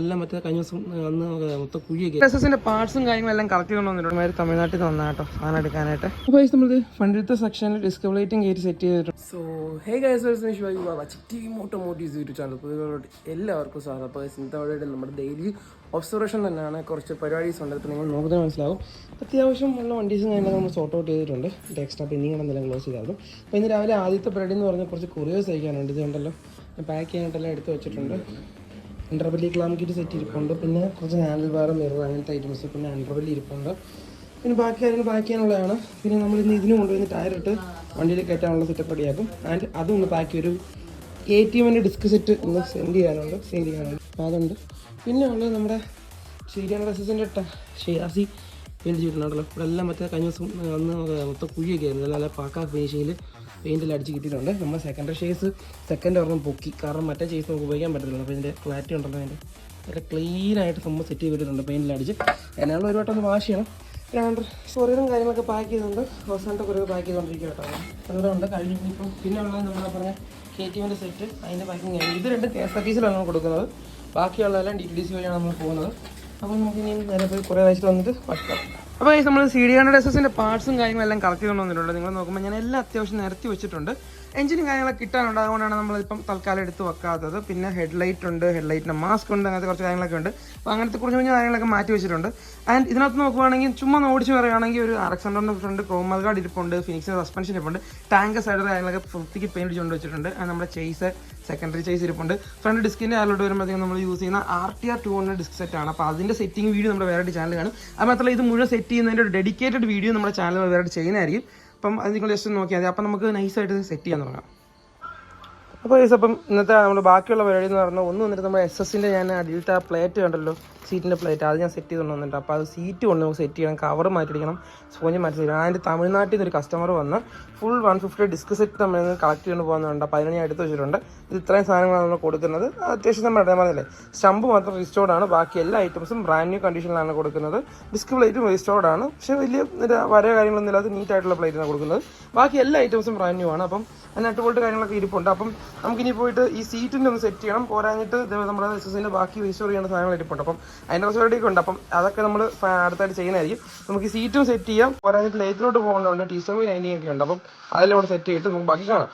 എല്ലാം മറ്റേ കഴിഞ്ഞ ദിവസം അന്ന് മൊത്തം കുഴിയൊക്കെ എസ്എസിന്റെ പാർട്സും കാര്യങ്ങളെല്ലാം കളക്ട് ചെയ്തുകൊണ്ടുവന്നിട്ടുണ്ട്. തമിഴ്നാട്ടിൽ നിന്ന് വന്നാൽ കേട്ടോ സാധനം എടുക്കാനായിട്ട്. അപ്പോൾ നമ്മൾ ഫണ്ടിലത്തെ സെക്ഷനിൽ ഡിസ്കവറേറ്റും കയറ്റി സെറ്റ് ചെയ്തിട്ടുണ്ട്. So hey guys, automotives YouTube channel പുതിയവരോട് എല്ലാവർക്കും സ്വാഗതം. അപ്പോൾ ഇന്നത്തെ നമ്മുടെ ഡെയിലി ഒബ്സർവേഷൻ തന്നെയാണ്. കുറച്ച് പരിപാടീസ് ഉണ്ട്. അപ്പോൾ നിങ്ങൾ നോക്കുന്നത് മനസ്സിലാവും. അത്യാവശ്യം ഉള്ള വണ്ടീസും കാര്യങ്ങളൊക്കെ നമ്മൾ സോർട്ട് ഔട്ട് ചെയ്തിട്ടുണ്ട്. എക്സ്ട്രാ പെൻഡിങ് എന്തെല്ലാം ക്ലോസ് ചെയ്തായിരുന്നു. അപ്പോൾ ഇന്ന് രാവിലെ ആദ്യത്തെ പരിപാടി എന്ന് പറഞ്ഞാൽ കുറച്ച് കൊറിയേഴ്സ് അയക്കാനുണ്ട്. ഇതുണ്ടല്ലോ പാക്ക് ചെയ്യാനായിട്ടെല്ലാം എടുത്ത് വെച്ചിട്ടുണ്ട്. അണ്ടർബെല്ലി ക്ലാം കിറ്റ് സെറ്റ് ഇരിപ്പുണ്ട്. പിന്നെ കുറച്ച് ഹാൻഡിൽ ബാർ, മിറർ അങ്ങനത്തെ ഐറ്റംസ്, പിന്നെ അണ്ടർബെല്ലി ഇരിപ്പുണ്ട്. പിന്നെ ബാക്കി കാര്യങ്ങൾ പാക്ക് ചെയ്യാനുള്ളതാണ്. പിന്നെ നമ്മൾ ഇന്ന് ഇതിന് കൊണ്ടുപോയി ടയറിട്ട് വണ്ടിയിൽ കയറ്റാനുള്ള സെറ്റപ്പ് റെഡിയാക്കും. ആൻഡ് അതൊന്ന് പാക്ക് ഒരു KTM ഡിസ്ക് സെറ്റ് ഒന്ന് സെൻഡ് ചെയ്യാനുണ്ട്. അപ്പോൾ അതുണ്ട്. പിന്നെ ഉള്ളത് നമ്മുടെ CDSSൻ്റെ ഷെയാസി പെയിൻറ്റ് ചെയ്തിട്ടുണ്ടല്ലോ. ഇവിടെ എല്ലാം മറ്റേ കഴിഞ്ഞ ദിവസം അന്ന് മൊത്തം കുഴിയൊക്കെ ആയിരുന്നു. നല്ല പാക്ക ഫിനിഷിങ്ങിൽ പെയിൻറ്റിൽ അടിച്ച് കിട്ടിയിട്ടുണ്ട്. നമ്മൾ സെക്കൻഡ് ഷേസ് സെക്കൻഡ് ഒരെണ്ണം പൊക്കി, കാരണം മറ്റേ ഷേസ് നമുക്ക് ഉപയോഗിക്കാൻ പറ്റത്തില്ല. അപ്പോൾ ഇതിൻ്റെ ക്ലാരിറ്റി ഉണ്ടല്ലോ, അതിൻ്റെ നല്ല ക്ലീനായിട്ട് സംഭവം സെറ്റ് ചെയ്തിട്ടുണ്ട് പെയിൻറ്റിൽ അടിച്ച്. അതിനുള്ള ഒരു വട്ടം ഒന്ന് വാഷ് ചെയ്യണം. രണ്ട് കൊറിയറും കാര്യങ്ങളൊക്കെ പാക്ക് ചെയ്തുകൊണ്ട് അവസാനത്തെ കൊറിയർ പാക്ക് ചെയ്തുകൊണ്ടിരിക്കുക കേട്ടോ. അതുകൂടെ ഉണ്ട് കഴിഞ്ഞു. ഇപ്പം പിന്നെ ഉള്ളത് നമ്മളെ പറഞ്ഞ KTM സെറ്റ്, അതിൻ്റെ പാക്കിങ് ആണ്. ഇത് രണ്ട് KSRTCയിലാണ് നമ്മൾ കൊടുക്കുന്നത്. ബാക്കിയുള്ളതെല്ലാം DTDC വഴിയാണ് നമ്മൾ പോകുന്നത്. അപ്പോൾ നമുക്ക് ഇനി നേരെ പോയി കുറേ ആഴ്ച വന്നിട്ട് വയ്ക്കാം. അപ്പോൾ നമ്മൾ CDSSൻ്റെ പാർട്സും കാര്യങ്ങളെല്ലാം കളക്ട് ചെയ്തുകൊണ്ട് വന്നിട്ടുണ്ട്. നിങ്ങൾ നോക്കുമ്പോൾ ഞാൻ എല്ലാം അത്യാവശ്യം നിരത്തി വെച്ചിട്ടുണ്ട്. എഞ്ചിനും കാര്യങ്ങളൊക്കെ കിട്ടാനുണ്ട്. അതുകൊണ്ടാണ് നമ്മളിപ്പം തൽക്കാലം എടുത്ത് വെക്കാത്തത്. പിന്നെ ഹെഡ്ലൈറ്റ് ഉണ്ട്, ഹെഡ്ലൈറ്റിൻ്റെ മാസ്ക് ഉണ്ട്, അങ്ങനത്തെ കുറച്ച് കാര്യങ്ങളൊക്കെ ഉണ്ട്. അപ്പോൾ അങ്ങനത്തെ കുറച്ച് കുഞ്ഞു കാര്യങ്ങളൊക്കെ മാറ്റി വെച്ചിട്ടുണ്ട്. ആൻഡ് ഇതിനകത്ത് നോക്കുവാണെങ്കിൽ ചുമ്മാ ഓടിച്ച് പറയുകയാണെങ്കിൽ ഒരു RX-100 ഫ്രണ്ട് ക്രോമൽ ഗാർഡ് ഇരിപ്പുണ്ട്, ഫിനിക്സിൻ്റെ സസ്പെൻഷൻ ഇരിപ്പുണ്ട്, ടാങ്ക് സൈഡ് കാര്യങ്ങളൊക്കെ വൃത്തിക്ക് പെയിൻറ്റ് കൊണ്ട് വെച്ചിട്ടുണ്ട്. നമ്മുടെ ചേസ് സെക്കൻഡറി ചേസ് ഇരിപ്പുണ്ട്. ഫ്രണ്ട് ഡിസ്കിൻ്റെ അതിലോട്ട് വരുമ്പോഴത്തേക്കും നമ്മൾ യൂസ് ചെയ്യുന്ന RTR 200 ഡിസ്ക് സെറ്റാണ്. അപ്പോൾ അതിൻ്റെ സെറ്റിംഗ് വീഡിയോ നമ്മുടെ വേറെ ചാനൽ കാണും. അത് മാത്രമല്ല ഇത് മുഴുവൻ സെറ്റ് ചെയ്യുന്നതിൻ്റെ ഒരു ഡെഡിക്കേറ്റഡ് വീഡിയോ നമ്മുടെ ചാനൽ വേറെ ചെയ്യുന്നതായിരിക്കും. അപ്പം അത് നിങ്ങൾ ജസ്റ്റ് നോക്കിയാൽ മതി. അപ്പം നമുക്ക് നൈസായിട്ട് സെറ്റ് ചെയ്യാൻ തുടങ്ങാം. അപ്പോൾ അപ്പം ഇന്നത്തെ നമ്മുടെ ബാക്കിയുള്ള പരിപാടി എന്ന് പറഞ്ഞാൽ ഒന്ന് വന്നിട്ട് നമ്മുടെ SS-ൻ്റെ ഞാൻ അടിയിലത്തെ ആ പ്ലേറ്റ് കണ്ടല്ലോ, സീറ്റിൻ്റെ പ്ലേറ്റ്, അത് ഞാൻ സെറ്റ് ചെയ്തുകൊണ്ട് വന്നിട്ടുണ്ട്. അപ്പോൾ അത് സീറ്റ് കൊണ്ട് നമുക്ക് സെറ്റ് ചെയ്യണം, കവർ മാറ്റിടിക്കണം, സ്പോഞ്ച് മാറ്റി ചെയ്യണം. അതിൻ്റെ തമിഴ്നാട്ടിൽ നിന്ന് ഒരു കസ്റ്റമർ വന്ന് ഫുൾ 150 ഡിസ്ക് സെറ്റ് നമ്മൾ കളക്ട് ചെയ്തുകൊണ്ട് പോകുന്നുണ്ട്. അപ്പോൾ അതിന് ഞാൻ എടുത്ത് വെച്ചിട്ടുണ്ട്. ഇത് ഇത്രയും സാധനങ്ങളാണ് നമ്മൾ കൊടുക്കുന്നത്. അത്യാവശ്യം നമ്മൾ ഇടാൻ പറഞ്ഞില്ലേ, സ്റ്റമ്പ് മാത്രം റിസ്റ്റോർഡ് ആണ്, ബാക്കി എല്ലാ ഐറ്റംസും ബ്രാൻഡ് ന്യൂ കണ്ടീഷനിലാണ് കൊടുക്കുന്നത്. ഡിസ്ക് പ്ലേറ്റും റിസ്റ്റോർഡ് ആണ്, പക്ഷേ വലിയ വര കാര്യങ്ങളൊന്നും ഇല്ലാതെ നീറ്റായിട്ടുള്ള പ്ലേറ്റാണ് കൊടുക്കുന്നത്. ബാക്കി എല്ലാ ഐറ്റംസും ബ്രാൻഡ് ന്യൂ ആണ്. അപ്പം നട്ട് ബോൾട്ട് കാര്യങ്ങളൊക്കെ ഇരിപ്പുണ്ട്. അപ്പം നമുക്കിനി പോയിട്ട് ഈ സീറ്റിൻ്റെ ഒന്ന് സെറ്റ് ചെയ്യണം. പോരാഞ്ഞിട്ട് നമ്മുടെ SS-ൻ്റെ ബാക്കി റീസ്റ്റോർ ചെയ്യേണ്ട സാധനങ്ങൾ ഇരിപ്പുണ്ട്. അപ്പം അതിൻ്റെ കുറച്ച് പരിപാടിയൊക്കെ ഉണ്ട്. അപ്പം അതൊക്കെ നമ്മൾ അടുത്തായിട്ട് ചെയ്യുന്നതായിരിക്കും. നമുക്ക് ഈ സീറ്റും സെറ്റ് ചെയ്യാം. പോരാഞ്ഞിട്ട് ലേറ്റിലോട്ട് പോകേണ്ടതുണ്ട്, TCV 90 ഒക്കെ ഉണ്ട്. അപ്പം അതിലൂടെ സെറ്റ് ചെയ്തിട്ട് നമുക്ക് ബാക്കി കാണാം.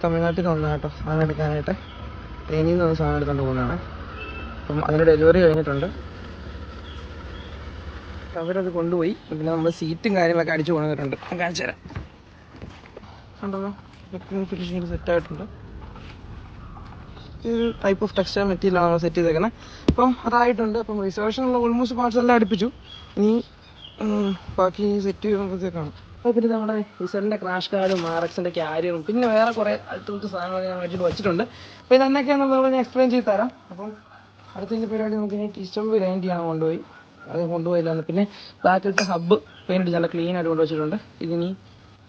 തമിഴ്നാട്ടിൽ നിന്ന് വന്നാൽ കേട്ടോ സാധനം എടുക്കാനായിട്ട്. തേനിയിൽ നിന്ന് സാധനം എടുത്തുകൊണ്ട് പോകുന്നതാണ്. അപ്പം അതിൻ്റെ ഡെലിവറി കഴിഞ്ഞിട്ടുണ്ട്. അവരത് കൊണ്ടുപോയി. പിന്നെ നമ്മൾ സീറ്റും കാര്യങ്ങളൊക്കെ അടിച്ചു കൊണ്ടുവന്നിട്ടുണ്ട്. ഞാൻ കാണിച്ചു തരാം. കണ്ടല്ലോ, ഫിനിഷിങ് സെറ്റായിട്ടുണ്ട്. ഒരു ടൈപ്പ് ഓഫ് ടെക്സ്റ്റൈൽ മെറ്റീരിയലാണ് നമ്മൾ സെറ്റ് ചെയ്തേക്കുന്നത്. അപ്പം അതായിട്ടുണ്ട്. അപ്പം റിസർവേഷനുള്ള ഓൾമോസ്റ്റ് പാർട്സ് എല്ലാം അടുപ്പിച്ചു. ഇനി ബാക്കി സെറ്റ് ചെയ്യുമ്പോഴത്തേക്കാണ്. അപ്പോൾ പിന്നെ നമ്മുടെ റിസൾട്ടിൻ്റെ ക്രാഷ് കാർഡും RX-ൻ്റെ ക്യാരിയറും പിന്നെ വേറെ കുറേ അടുത്ത സാധനങ്ങൾ ഞാൻ മേടിച്ചിട്ട് വെച്ചിട്ടുണ്ട്. അപ്പോൾ ഇതെന്നൊക്കെയാണെന്നുള്ളത് ഞാൻ എക്സ്പ്ലെയിൻ ചെയ്ത് തരാം. അപ്പം അടുത്തതിൻ്റെ പരിപാടി നമുക്ക് ഇനി ടീസ്റ്റമ്പ് ഗ്രൈൻഡ് ചെയ്യണം. കൊണ്ടുപോയി അത് കൊണ്ടുപോയില്ലാന്ന്. പിന്നെ ബാക്കിലത്തെ ഹബ്ബ് പെയിൻറ്റ് നല്ല ക്ലീൻ ആയിട്ട് കൊണ്ടുവച്ചിട്ടുണ്ട്. ഇതിനി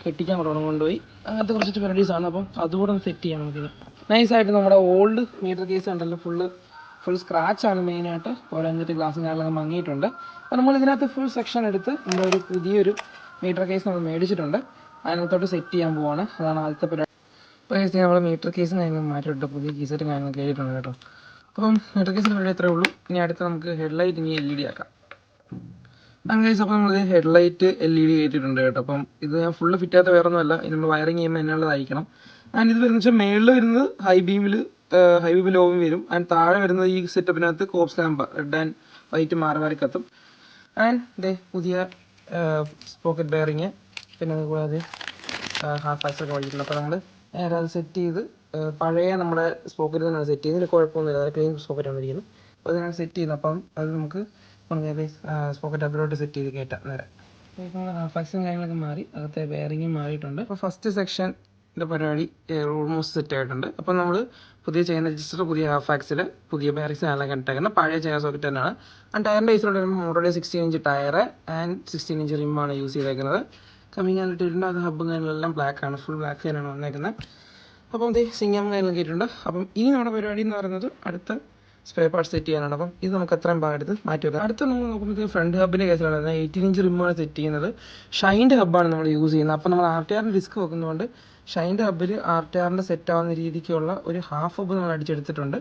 കെട്ടിക്കാൻ പറയണം കൊണ്ടുപോയി. അങ്ങനത്തെ കുറച്ച് പരിപാടീസാണ്. അപ്പം അതുകൂടെ ഒന്ന് സെറ്റ് ചെയ്യണം നമുക്കിത്. നൈസായിട്ട് നമ്മുടെ ഓൾഡ് മീറ്റർ കേസ് ഉണ്ടല്ലോ ഫുൾ സ്ക്രാച്ചാണ് മെയിനായിട്ട്. ഓരോന്നിട്ട് ഗ്ലാസും കാര്യങ്ങളൊക്കെ മങ്ങിയിട്ടുണ്ട്. അപ്പോൾ നമ്മൾ ഇതിനകത്ത് ഫുൾ സെക്ഷൻ എടുത്ത് നമ്മളൊരു പുതിയൊരു മീറ്റർ കേസ് നമ്മൾ മേടിച്ചിട്ടുണ്ട്. അതിനകത്തോട്ട് സെറ്റ് ചെയ്യാൻ പോവാണ്. അതാണ് ആദ്യത്തെ പരിപാടി. അപ്പോൾ നമ്മൾ മീറ്റർ കേസും കാര്യങ്ങളും മാറ്റിയിട്ട് പുതിയ കീസെറ്റ് കാര്യങ്ങൾ കയറിയിട്ടുണ്ട് കേട്ടോ. അപ്പം മീറ്റർ കേസിന് വേണ്ടി ഇത്രേ ഉള്ളൂ. ഇനി അടുത്ത് നമുക്ക് ഹെഡ്ലൈറ്റ് ഇനി LED ആക്കാം. അങ്ങനെ അപ്പോൾ നമ്മൾ ഹെഡ്ലൈറ്റ് LED കയറ്റിയിട്ടുണ്ട് കേട്ടോ. അപ്പം ഇത് ഞാൻ ഫുള്ള് ഫിറ്റാത്ത വേറെ ഒന്നുമല്ല, ഇത് നമ്മൾ വയറിങ് ചെയ്യുമ്പോൾ എന്നുള്ളതായിരിക്കണം. ആൻഡ് ഇത് വരുന്നത് വെച്ചാൽ മേളിൽ വരുന്നത് ഹൈ ബീം ലോ ബീം വരും. ആൻഡ് താഴെ വരുന്നത് ഈ സെറ്റപ്പിനകത്ത് cops lamp red and white മാറി കത്തും. ആൻഡ് ഇതേ പുതിയ പോക്കറ്റ് ബെയറിങ്, പിന്നെ അതുകൂടാതെ ഹാഫ് പാക്സൊക്കെ വഴിയിട്ടുണ്ട്. അപ്പോൾ നമ്മൾ നേരെ അത് സെറ്റ് ചെയ്ത് പഴയ നമ്മുടെ സ്പോക്കറ്റിൽ നിന്നാണ് സെറ്റ് ചെയ്ത്. കുഴപ്പമൊന്നുമില്ല, അത് ക്ലീൻ സ്പോക്കറ്റാണ് ഇരിക്കുന്നത്. അപ്പോൾ അതിനാണ് സെറ്റ് ചെയ്തത്. അപ്പം അത് നമുക്ക് സ്പോക്കറ്റ് അതിലോട്ട് സെറ്റ് ചെയ്ത് കയറ്റാം നേരെ. അപ്പോൾ ഹാഫ് പാക്സും കാര്യങ്ങളൊക്കെ മാറി, അകത്തെ ബെയറിങ്ങും മാറിയിട്ടുണ്ട്. അപ്പോൾ ഫസ്റ്റ് സെക്ഷൻ്റെ പരിപാടി ഓൾമോസ്റ്റ് സെറ്റ് ആയിട്ടുണ്ട്. അപ്പോൾ നമ്മൾ പുതിയ ചെയിൻ രജിസ്റ്റർ, പുതിയ ഹാഫ് ആക്സിൽ, പുതിയ ബെയറിങ്സ് എല്ലാം കണ്ടിട്ടേക്കുന്നത് പഴയ ചെയിൻ സോക്കറ്റ് തന്നെയാണ്. ആൻഡ് ടയറിൻ്റെ ഐസിലോട്ട് വരുമ്പോൾ മോട്ടോടെ 16 ഇഞ്ച് ടയർ ആൻഡ് 16 ഇഞ്ച് റിമ്മാണ് യൂസ് ചെയ്തേക്കുന്നത്. കമ്മിങ് ആയിട്ടിട്ടുണ്ട്. അത് ഹബ്ബും കാര്യങ്ങളെല്ലാം ബ്ലാക്കാണ്, ഫുൾ ബ്ലാക്ക് ചെയിനാണ് വന്നേക്കുന്നത്. അപ്പം ഇത് സിംഗം കാര്യങ്ങളൊക്കെ ഇട്ടിട്ടുണ്ട്. അപ്പം ഇനി നമ്മുടെ പരിപാടി എന്ന് പറയുന്നത് അടുത്ത സ്പെയർ പാർട്ട് സെറ്റ് ചെയ്യാനാണ്. അപ്പം ഇത് നമുക്ക് എത്രയും ഭാഗത്ത് മാറ്റി വെക്കാം. അടുത്ത നമ്മൾ നോക്കുമ്പോൾ ഫ്രണ്ട് ഹബിൻ്റെ കേസിലാണ് 18 ഇഞ്ച് റിമ്മാണ് സെറ്റ് ചെയ്യുന്നത്. ഷൈൻ്റെ ഹബ്ബാണ് നമ്മൾ യൂസ് ചെയ്യുന്നത്. അപ്പം നമ്മൾ RTRൻ്റെ ഡിസ്ക് വെക്കുന്നതുകൊണ്ട് ഷൈൻ്റെ ഹബ്ബിൽ RTRൻ്റെ സെറ്റ് ആവുന്ന രീതിക്കുള്ള ഒരു ഹാഫ് ഹബ്ബ് നമ്മൾ അടിച്ചെടുത്തിട്ടുണ്ട്.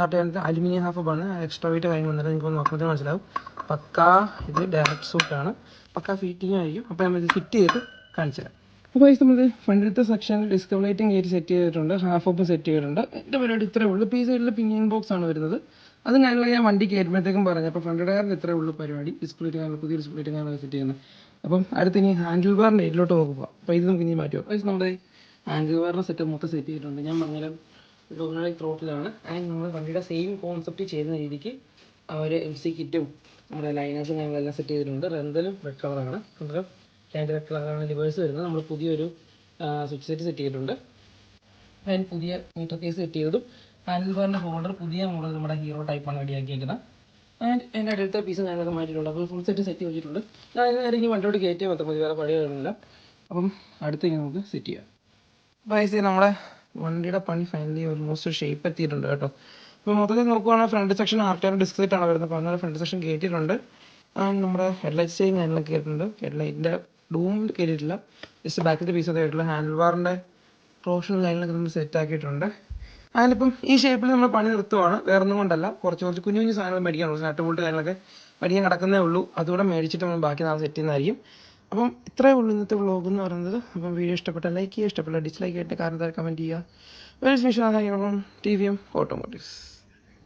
RTRൻ്റെ അലുമിനിയം ഹാഫ് ഹബ്ബാണ്. എക്സ്ട്രാ വെയിറ്റ് കാര്യങ്ങൾ വന്നിട്ട് നിങ്ങൾക്ക് നോക്കുമ്പോൾ മനസ്സിലാവും. പക്കാ ഇത് ഡയറക്റ്റ് സൂട്ടാണ്, പക്കാ ഫിറ്റിംഗ് ആയിരിക്കും. അപ്പോൾ നമ്മൾ ഇത് ഫിറ്റ് ചെയ്തിട്ട് കാണിച്ചു തരാം. അപ്പോൾ നമ്മൾ ഫ്രണ്ടിലത്തെ സെക്ഷനിൽ ഡിസ്ക് ലൈറ്റും കയറ്റി സെറ്റ് ചെയ്തിട്ടുണ്ട്, ഹാഫ് ഹബ്ബ് സെറ്റ് ചെയ്തിട്ടുണ്ട്. എൻ്റെ പരിപാടി ഇത്രയേ ഉള്ളൂ. ഈ സൈഡിൽ പിനിയൻ ബോക്സ് ആണ് വരുന്നത്. അതും കാര്യങ്ങളൊക്കെ ഞാൻ വണ്ടി കയറ്റുമ്പോഴത്തേക്കും പറഞ്ഞു. അപ്പോൾ ഫ്രണ്ട് ടയറിന് ഇത്രയേ ഉള്ളൂ പരിപാടി. ഡിസ്പ്ലേ കാര്യങ്ങൾ, പുതിയ ഡിസ്പ്ലേ കാര്യങ്ങളൊക്കെ സെറ്റ് ചെയ്യുന്നത്. അപ്പം അടുത്ത് ഇനി ഹാൻഡിൽ ബാറിൻ്റെ ഇതിലോട്ട് നോക്കുക. അപ്പോൾ ഇത് നമുക്ക് ഇനി മാറ്റുമോ. നമ്മുടെ ഹാൻഡിൽ ബാറിൻ്റെ സെറ്റ് മൊത്തം സെറ്റ് ചെയ്തിട്ടുണ്ട്. ഞാൻ പറഞ്ഞാലും ഡോമിനാറ്റിക് ത്രോട്ടിലാണ്. ആൻഡ് നമ്മൾ വണ്ടിയുടെ സെയിം കോൺസെപ്റ്റ് ചെയ്യുന്ന രീതിക്ക് ഒരു MC കിറ്റും നമ്മുടെ ലൈനേഴ്സും കാര്യങ്ങളെല്ലാം സെറ്റ് ചെയ്തിട്ടുണ്ട്. റെന്തലും റെഡ് കളറാണ്, റെഡ് കളറാണ് ലിവേഴ്സ് വരുന്നത്. നമ്മൾ പുതിയൊരു സ്വിച്ച് സെറ്റ് ചെയ്തിട്ടുണ്ട്. ആൻഡ് പുതിയ മീറ്റർ കേസ് സെറ്റ് ചെയ്തതും ഹാൻഡിൽ ബാറിൻ്റെ ഹോൾഡർ പുതിയ മോഡൽ നമ്മുടെ ഹീറോ ടൈപ്പാണ് റെഡിയാക്കിയിരിക്കുന്നത്. ആൻഡ് എൻ്റെ അടുത്ത പീസ് ഞാനൊക്കെ മാറ്റിയിട്ടുണ്ട്. അപ്പോൾ ഫുൾ സെറ്റ് വെച്ചിട്ടുണ്ട്. ഞാൻ നേരെ ഇനി വണ്ടിയോട് കയറ്റിയാൽ മാത്രം മതി, വേറെ പണിയൊന്നുമില്ല. അപ്പം അടുത്ത് ഇനി നമുക്ക് സെറ്റ് ചെയ്യാം. അപ്പോൾ നമ്മുടെ വണ്ടിയുടെ പണി ഫൈനലി ഓൾമോസ്റ്റ് ഷേപ്പ് എത്തിയിട്ടുണ്ട് കേട്ടോ. ഇപ്പോൾ മൊത്തത്തിൽ നോക്കുവാണെങ്കിൽ ഫ്രണ്ട് സെക്ഷൻ RTR ഡിസ്ക് സെറ്റാണ് വരുന്നത്. അപ്പോൾ അങ്ങനെ ഫ്രണ്ട് സെക്ഷൻ കയറ്റിയിട്ടുണ്ട്. ആൻഡ് നമ്മുടെ ഹെഡ്ലൈറ്റ് സ്റ്റേയും കാര്യങ്ങളൊക്കെ കയറ്റിയിട്ടുണ്ട്. ഹെഡ്ലൈറ്റിൻ്റെ ഡൂമിൽ കയറ്റിയിട്ടില്ല, ജസ്റ്റ് ബാക്കിൻ്റെ പീസ് ആയിട്ടുള്ള ഹാൻഡിൽ ബാറിൻ്റെ ക്രോഷനും കാര്യങ്ങളൊക്കെ നമ്മൾ സെറ്റ് ആക്കിയിട്ടുണ്ട്. അതിലിപ്പം ഈ ഷേപ്പിൽ നമ്മൾ പണി നിർത്തുവാണ്, വേറെ ഒന്നും കൊണ്ടല്ല. കുറച്ച് കുഞ്ഞു സാധനങ്ങൾ മേടിക്കാനുള്ളൂ. നട്ട് ബോൾട്ട് കാര്യങ്ങളൊക്കെ മേടിക്കാൻ കിടക്കുന്നേ ഉള്ളൂ. അതുകൂടെ മേടിച്ചിട്ട് നമ്മൾ ബാക്കി നാളെ സെറ്റ് ചെയ്യുന്നതായിരിക്കും. അപ്പം ഇത്രയേ ഉള്ളൂ ഇന്നത്തെ വ്ളോഗ് എന്ന് പറയുന്നത്. അപ്പം വീഡിയോ ഇഷ്ടപ്പെട്ടാൽ ലൈക്ക് ചെയ്യുക, ഇഷ്ടപ്പെട്ടാൽ ഡിസ്ലൈക്ക് ആയിട്ട് കാരണം കമൻറ്റ് ചെയ്യുക. Well wish TVM automotives.